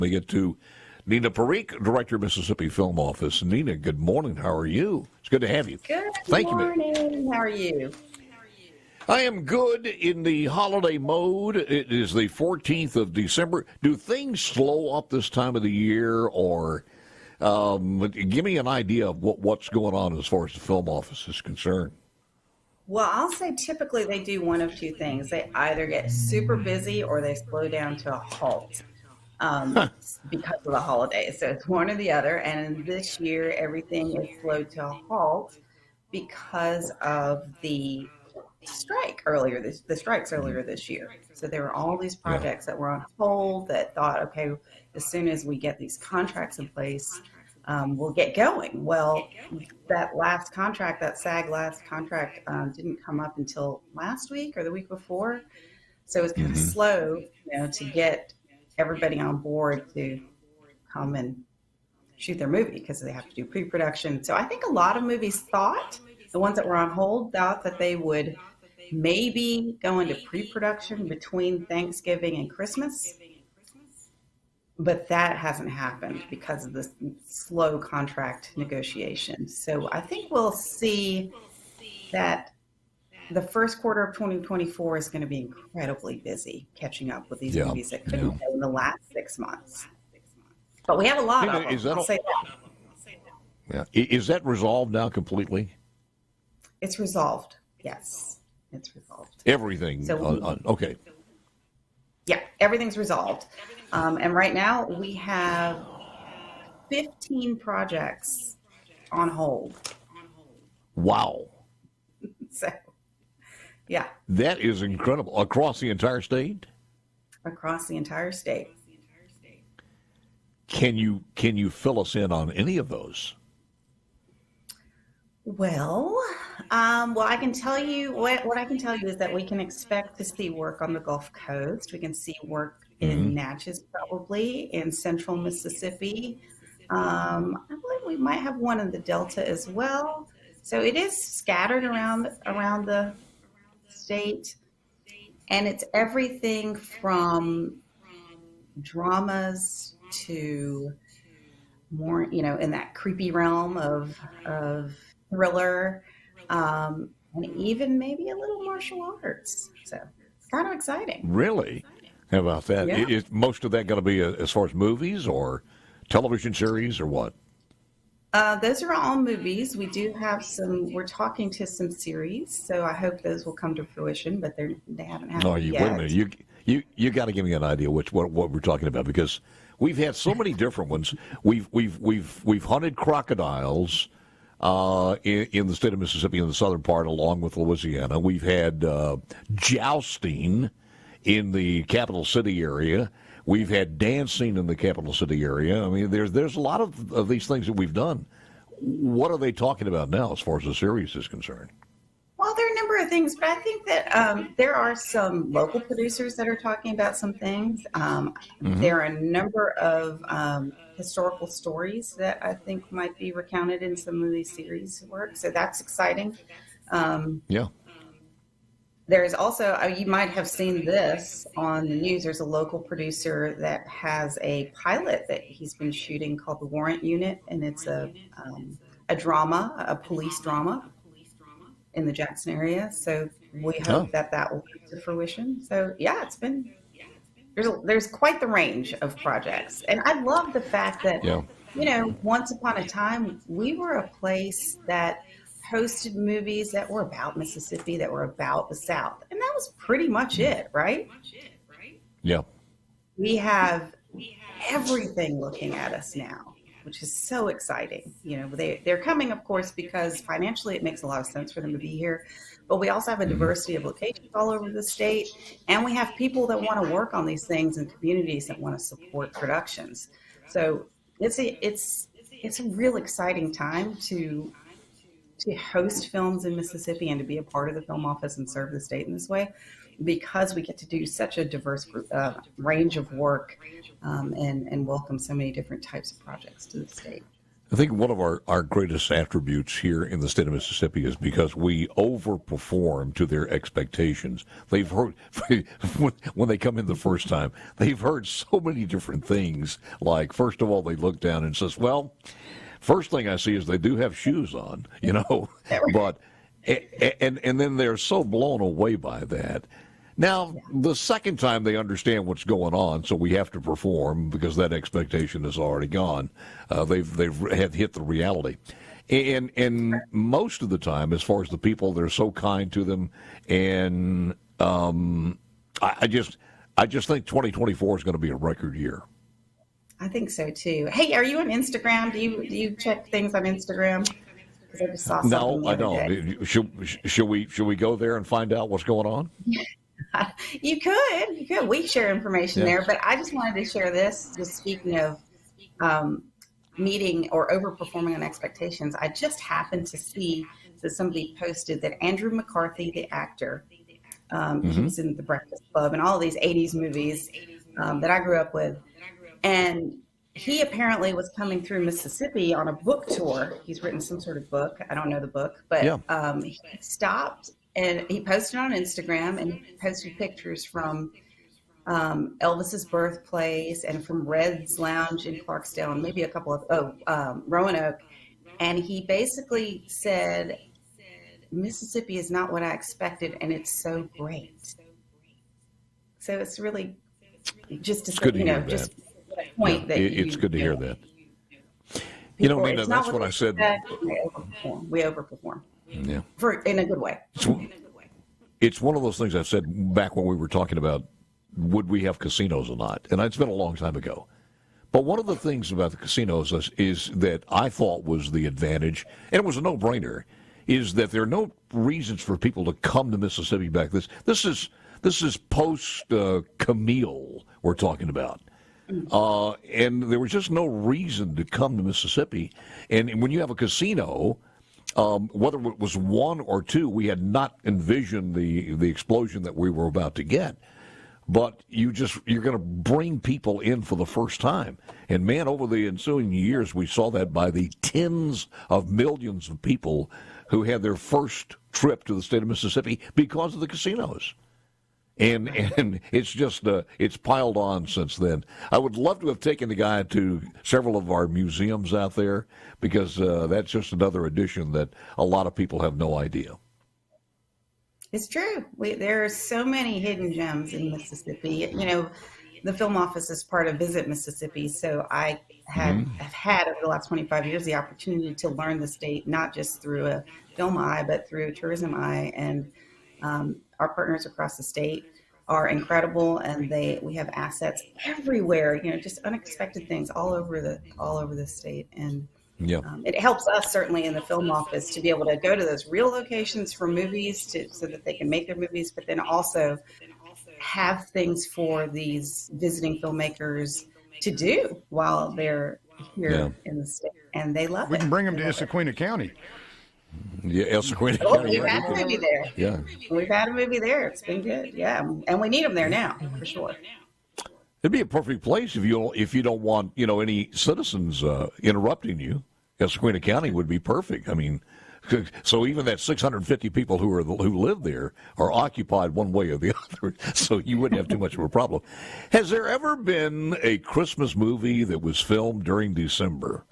We get to Nina Parikh, Director of Mississippi Film Office. Nina, good morning. How are you? It's good to have you. Good Thank morning. you, How are you? I am good in the holiday mode. It is the 14th of December. Do things slow up this time of the year, or give me an idea of what's going on as far as the film office is concerned? Well, I'll say typically they do one of two things. They either get super busy or they slow down to a halt because of the holidays. So it's one or the other. And this year, everything is slowed to a halt because of the strikes earlier this year. So there were all these projects that were on hold that thought, okay, as soon as we get these contracts in place, we'll get going. Well, that last contract, that SAG last contract, didn't come up until last week or the week before. So it was kind of slow, to get everybody on board to come and shoot their movie because they have to do pre-production. So I think a lot of movies the ones that were on hold thought that they would maybe go into pre-production between Thanksgiving and Christmas. But that hasn't happened because of the slow contract negotiations. So I think we'll see that the first quarter of 2024 is going to be incredibly busy catching up with these movies that couldn't go in the last 6 months. But we have a lot of them. I'll say that. Yeah. Is that resolved now completely? It's resolved. Yes, it's resolved. Everything. Okay. Yeah, everything's resolved. And right now we have 15 projects on hold. Wow. So, yeah. That is incredible. Across the entire state? Across the entire state. Can you fill us in on any of those? Well, I can tell you what I can tell you is that we can expect to see work on the Gulf Coast. We can see work in Natchez, probably in central Mississippi. I believe we might have one in the Delta as well. So it is scattered around the state, and it's everything from dramas to more, in that creepy realm of thriller, and even maybe a little martial arts. So it's kind of exciting. Really? How about that? Yeah. Is most of that going to be as far as movies or television series or what? Those are all movies. We do have we're talking to some series, so I hope those will come to fruition, but they haven't happened yet. Wait a minute. You got to give me an idea what we're talking about, because we've had so many different ones. We've hunted crocodiles in the state of Mississippi in the southern part, along with Louisiana. We've had jousting in the capital city area. We've had dancing in the capital city area. I mean, there's a lot of these things that we've done. What are they talking about now as far as the series is concerned? Well, there are a number of things, but I think that there are some local producers that are talking about some things. There are a number of historical stories that I think might be recounted in some of these series work, so that's exciting. Yeah. There's also, you might have seen this on the news, there's a local producer that has a pilot that he's been shooting called The Warrant Unit, and it's a drama, a police drama in the Jackson area. So we hope that will come to fruition. So yeah, there's quite the range of projects. And I love the fact that, once upon a time, we were a place that hosted movies that were about Mississippi, that were about the South. And that was pretty much it, right? Yeah. We have everything looking at us now, which is so exciting. They're coming, of course, because financially it makes a lot of sense for them to be here. But we also have a diversity of locations all over the state. And we have people that want to work on these things and communities that want to support productions. So it's a real exciting time to host films in Mississippi and to be a part of the film office and serve the state in this way, because we get to do such a diverse range of work and welcome so many different types of projects to the state. I think one of our greatest attributes here in the state of Mississippi is because we overperform to their expectations. They've heard, when they come in the first time, they've heard so many different things. Like, first of all, they look down and says, well, first thing I see is they do have shoes on, but, and then they're so blown away by that. Now, the second time they understand what's going on, so we have to perform because that expectation is already gone. They've hit the reality, and most of the time, as far as the people, they're so kind to them, and I just think 2024 is going to be a record year. I think so too. Hey, are you on Instagram? Do you check things on Instagram? Because I just saw something No, I don't. Should we go there and find out what's going on? You could. We share information there, but I just wanted to share this. Just speaking of meeting or overperforming on expectations, I just happened to see that somebody posted that Andrew McCarthy, the actor, he was in The Breakfast Club and all of these 80s movies that I grew up with, and he apparently was coming through Mississippi on a book tour. He's written some sort of book. I don't know the book, but he stopped. And he posted on Instagram, and he posted pictures from Elvis's birthplace and from Red's Lounge in Clarksdale, and maybe a couple of Roanoke. And he basically said, "Mississippi is not what I expected, and it's so great." So it's really just to say, just a point that it's good to hear that. Nina, that's what I said. We overperform. Yeah, in a good way. It's one of those things I said back when we were talking about would we have casinos or not, and it's been a long time ago. But one of the things about the casinos is that I thought was the advantage, and it was a no-brainer, is that there are no reasons for people to come to Mississippi back. This is post Camille we're talking about. And there was just no reason to come to Mississippi. And when you have a casino, whether it was one or two, we had not envisioned the explosion that we were about to get. But you're going to bring people in for the first time. And man, over the ensuing years, we saw that by the tens of millions of people who had their first trip to the state of Mississippi because of the casinos. And it's just, it's piled on since then. I would love to have taken the guy to several of our museums out there because that's just another addition that a lot of people have no idea. It's true. There are so many hidden gems in Mississippi. The film office is part of Visit Mississippi, so I have had over the last 25 years the opportunity to learn the state, not just through a film eye, but through a tourism eye. And our partners across the state are incredible, and we have assets everywhere. Just unexpected things all over the state, and it helps us certainly in the film office to be able to go to those real locations for movies, so that they can make their movies, but then also have things for these visiting filmmakers to do while they're here in the state, and they love it. We can bring them to Issaquena County. Yeah, Issaquena County. We've had a movie there. Yeah, we've had a movie there. It's been good. Yeah, and we need them there now for sure. It'd be a perfect place if you don't want any citizens interrupting you. Issaquena County would be perfect. I mean, so even that 650 people who live there are occupied one way or the other, so you wouldn't have too much of a problem. Has there ever been a Christmas movie that was filmed during December?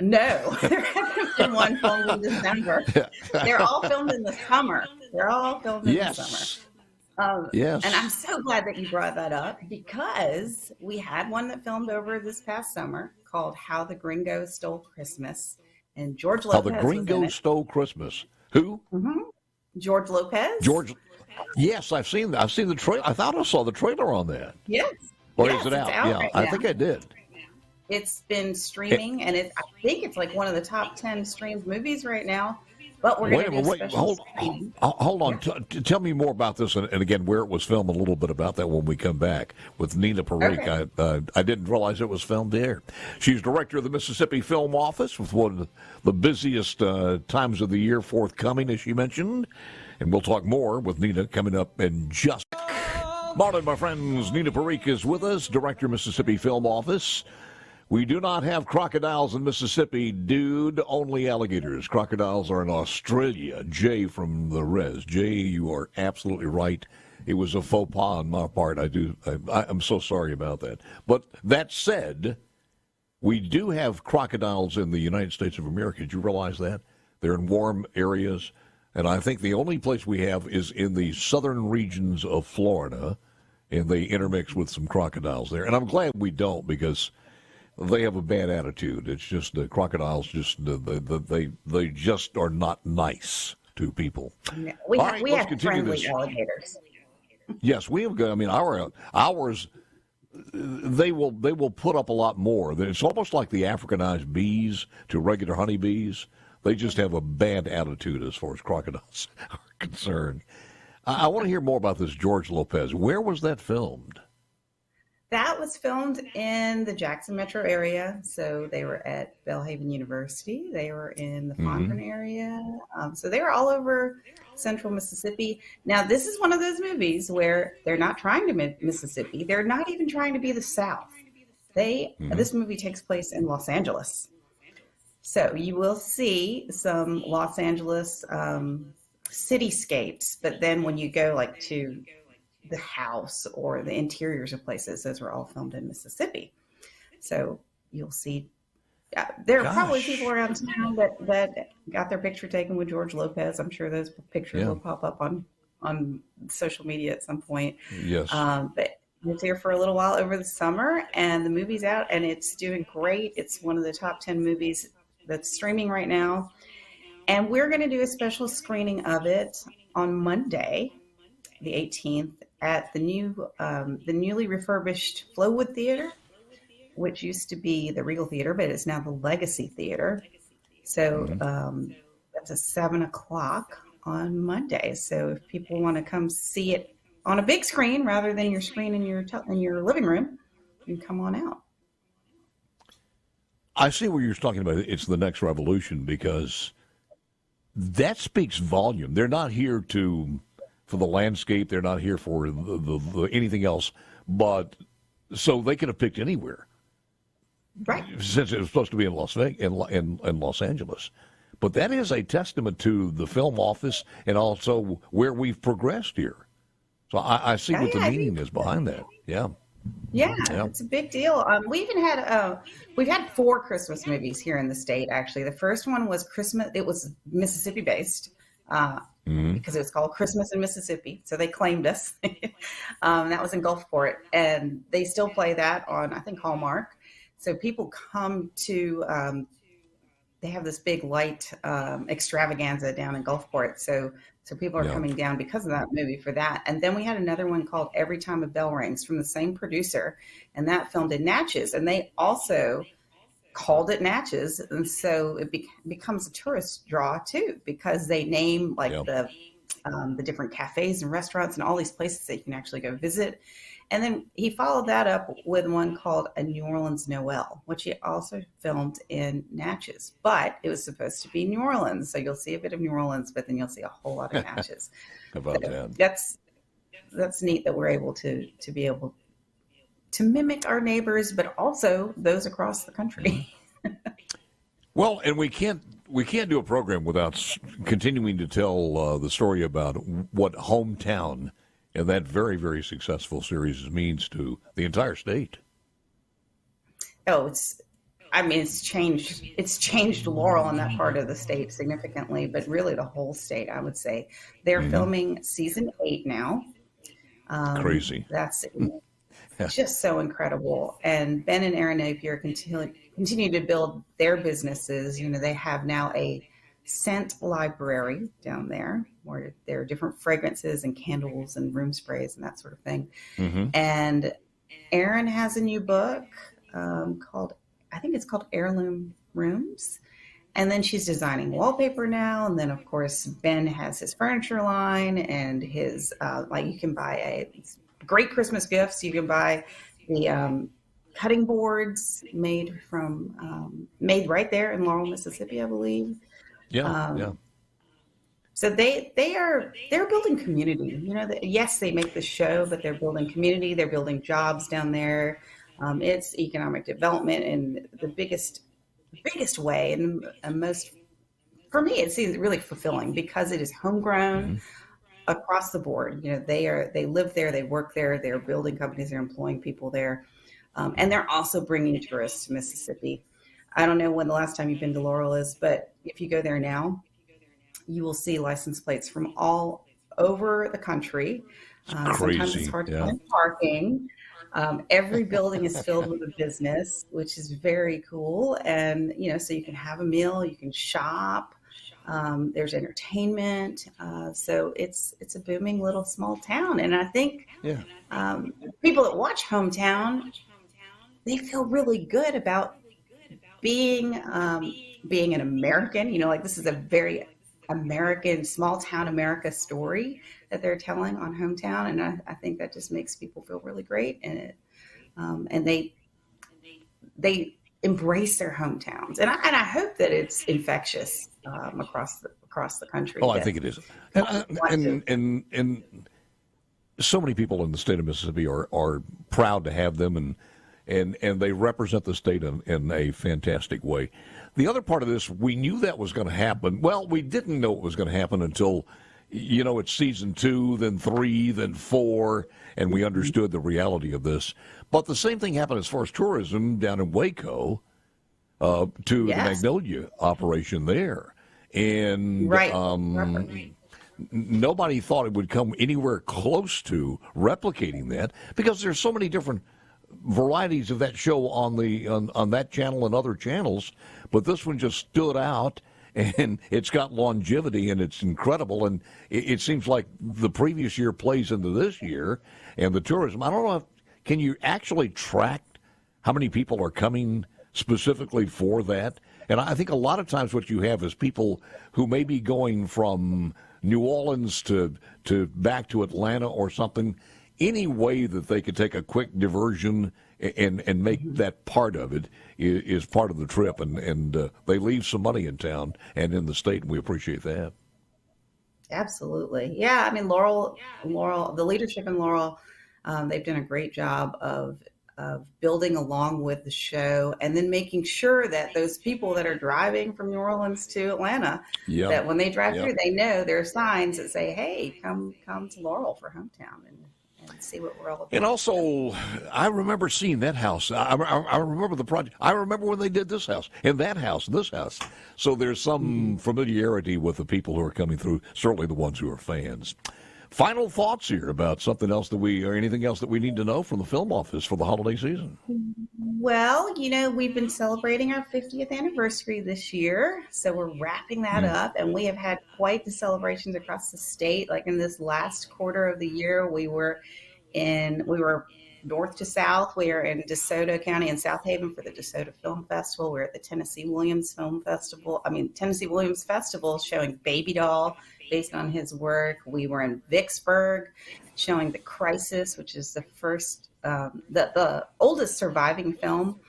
No, there hasn't been one filmed in December. They're all filmed in the summer. The summer. Yes. And I'm so glad that you brought that up, because we had one that filmed over this past summer called How the Gringo Stole Christmas. And George Lopez. How the Gringo Stole Christmas. Who? George Lopez. Yes, I've seen the trailer. I thought I saw the trailer on that. Yes. Or is it out? Yeah, right I now. think I did. It's been streaming, and I think it's like one of the top 10 streamed movies right now. But we're going to do special streaming. Hold on. Tell me more about this, and again, where it was filmed, a little bit about that when we come back with Nina Parikh. Okay. I didn't realize it was filmed there. She's director of the Mississippi Film Office, with one of the busiest times of the year forthcoming, as she mentioned. And we'll talk more with Nina coming up in just a second. Morning, my friends. Nina Parikh is with us, director of Mississippi Film Office. We do not have crocodiles in Mississippi, dude. Only alligators. Crocodiles are in Australia. Jay from the Res. Jay, you are absolutely right. It was a faux pas on my part. I'm so sorry about that. But that said, we do have crocodiles in the United States of America. Did you realize that? They're in warm areas. And I think the only place we have is in the southern regions of Florida, and they intermix with some crocodiles there. And I'm glad we don't, because they have a bad attitude. It's just the crocodiles they just are not nice to people. We have friendly alligators. Yes, we have. I mean, ours. They will put up a lot more. It's almost like the Africanized bees to regular honeybees. They just have a bad attitude as far as crocodiles are concerned. I want to hear more about this George Lopez. Where was that filmed? That was filmed in the Jackson metro area. So they were at Belhaven University. They were in the Fondren area. So they were all over central Mississippi. Now, this is one of those movies where they're not trying to be Mississippi. They're not even trying to be the South. This movie takes place in Los Angeles. So you will see some Los Angeles cityscapes, but then when you go like to the house or the interiors of places, those were all filmed in Mississippi. So you'll see there are probably people around town that got their picture taken with George Lopez. I'm sure those pictures will pop up on social media at some point. Yes. But it was here for a little while over the summer, and the movie's out, and it's doing great. It's one of the top 10 movies that's streaming right now. And we're going to do a special screening of it on Monday, the 18th, at the newly refurbished Flowood Theater, which used to be the Regal Theater, but it's now the Legacy Theater. So that's at 7:00 on Monday. So if people want to come see it on a big screen rather than your screen in your living room, you can come on out. I see what you're talking about. It's the next revolution, because that speaks volume. They're not here for the landscape. They're not here for the anything else. But so they could have picked anywhere, right? Since it was supposed to be in Las Vegas, in Los Angeles. But that is a testament to the film office and also where we've progressed here. So I see what the meaning is behind that. Yeah. Yeah, it's a big deal. We've had 4 Christmas movies here in the state. Actually, the first one was Christmas. It was Mississippi based because it was called Christmas in Mississippi. So they claimed us. That was in Gulfport, and they still play that on, I think, Hallmark. So people come to. They have this big light extravaganza down in Gulfport. So people are coming down because of that movie for that. And then we had another one called Every Time a Bell Rings from the same producer, and that filmed in Natchez. And they also called it Natchez. And so it becomes a tourist draw too, because they name the different cafes and restaurants and all these places that you can actually go visit. And then he followed that up with one called A New Orleans Noel, which he also filmed in Natchez. But it was supposed to be New Orleans. So you'll see a bit of New Orleans, but then you'll see a whole lot of Natchez. How about that? That's neat that we're able to be able to mimic our neighbors, but also those across the country. Well, and we can't do a program without continuing to tell the story about what Hometown and that very, very successful series means to the entire state. Oh, it's changed Laurel in that part of the state significantly, but really the whole state, I would say. They're filming season 8 now. Crazy. That's just so incredible. And Ben and Aaron Napier continue to build their businesses. You know, they have now a scent library down there where there are different fragrances and candles and room sprays and that sort of thing. And Erin has a new book called Heirloom Rooms. And then she's designing wallpaper now. And then, of course, Ben has his furniture line and his, you can buy great Christmas gifts. You can buy the cutting boards made right there in Laurel, Mississippi, I believe. So they're building community. You know, yes, they make the show, but they're building community. They're building jobs down there. It's economic development in the biggest way, and most, for me, it seems really fulfilling because it is homegrown across the board. They live there, they work there, they're building companies, they're employing people there, and they're also bringing tourists to Mississippi. I don't know when the last time you've been to Laurel is, but if you go there now, you will see license plates from all over the country. Sometimes it's hard to find parking. Every building is filled with a business, which is very cool. And, so you can have a meal, you can shop. There's entertainment. So it's a booming little small town. And I think people that watch Hometown, they feel really good about being an American. Like this is a very American, small town America story that they're telling on Hometown, and I think that just makes people feel really great. And they embrace their hometowns, and I hope that it's infectious across the country. Oh, I think it is, and so many people in the state of Mississippi are proud to have them, and they represent the state in a fantastic way. The other part of this, we knew that was going to happen. Well, we didn't know it was going to happen until, it's season 2, then 3, then 4, and we understood the reality of this. But the same thing happened as far as tourism down in Waco to the Magnolia operation there. And nobody thought it would come anywhere close to replicating that because there's so many different varieties of that show on that channel and other channels, but this one just stood out, and it's got longevity, and it's incredible, and it seems like the previous year plays into this year, and the tourism. I don't know can you actually track how many people are coming specifically for that? And I think a lot of times what you have is people who may be going from New Orleans to back to Atlanta or something. Any way that they could take a quick diversion and make that part of it is part of the trip, and they leave some money in town and in the state, and we appreciate that. Absolutely. Yeah, I mean, Laurel, the leadership in Laurel, they've done a great job of building along with the show, and then making sure that those people that are driving from New Orleans to Atlanta, that when they drive through, they know there are signs that say, hey, come to Laurel for Hometown, and see what we're all about. And also, I remember seeing that house. I remember the project. I remember when they did this house, and that house, and this house. So there's some familiarity with the people who are coming through, certainly the ones who are fans. Final thoughts here about something else or anything else that we need to know from the film office for the holiday season? Well, we've been celebrating our 50th anniversary this year, so we're wrapping that up, and we have had quite the celebrations across the state. Like in this last quarter of the year, we were north to south. We are in DeSoto County and South Haven for the DeSoto Film Festival. We're at the Tennessee Williams Festival showing Baby Doll based on his work. We were in Vicksburg showing The Crisis, which is the first, the oldest surviving film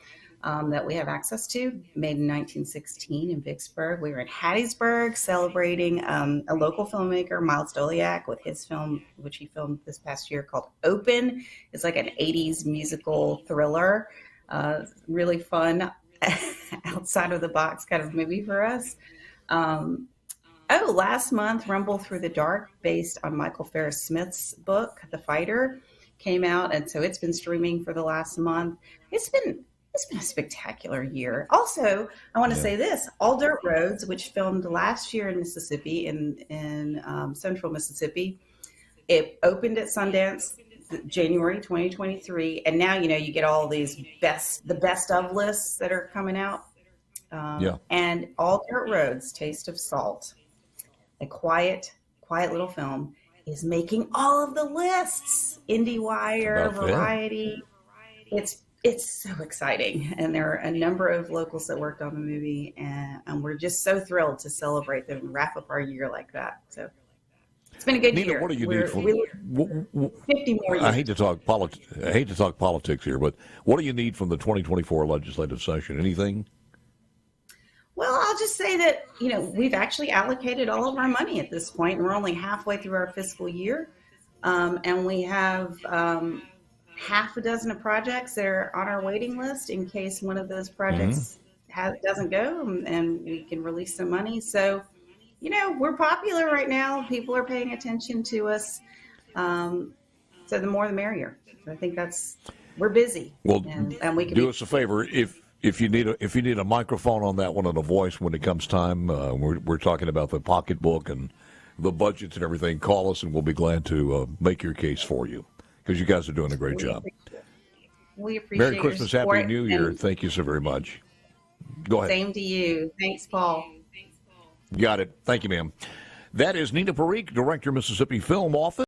that we have access to, made in 1916 in Vicksburg. We were in Hattiesburg celebrating a local filmmaker, Miles Doliak, with his film, which he filmed this past year, called Open. It's like an 80s musical thriller. Really fun, outside of the box kind of movie for us. Last month, Rumble Through the Dark, based on Michael Ferris Smith's book, The Fighter, came out, and so it's been streaming for the last month. It's been a spectacular year. Also, I want to say this: All Dirt Roads, which filmed last year in Mississippi, in central Mississippi, it opened at Sundance January 2023, and now you get all these the best of lists that are coming out. And All Dirt Roads, Taste of Salt, a quiet little film, is making all of the lists. IndieWire, Variety. It's so exciting, and there are a number of locals that worked on the movie, and we're just so thrilled to celebrate them and wrap up our year like that. So it's been a good Nina, year. What do you need from 50 more years? I hate to talk politics here, but what do you need from the 2024 legislative session? Anything? Well, I'll just say that, we've actually allocated all of our money at this point, and we're only halfway through our fiscal year. And we have half a dozen of projects that are on our waiting list in case one of those projects doesn't go, and we can release some money. So, we're popular right now. People are paying attention to us. So the more the merrier. I think we're busy. Well, and we can do us a favor if you need a microphone on that one and a voice when it comes time. We're talking about the pocketbook and the budgets and everything. Call us and we'll be glad to make your case for you because you guys are doing a great job. We appreciate Merry Christmas, Happy New Year. Thank you so very much. Go ahead. Same to you. Thanks, Paul. Got it. Thank you, ma'am. That is Nina Parikh, Director, Mississippi Film Office.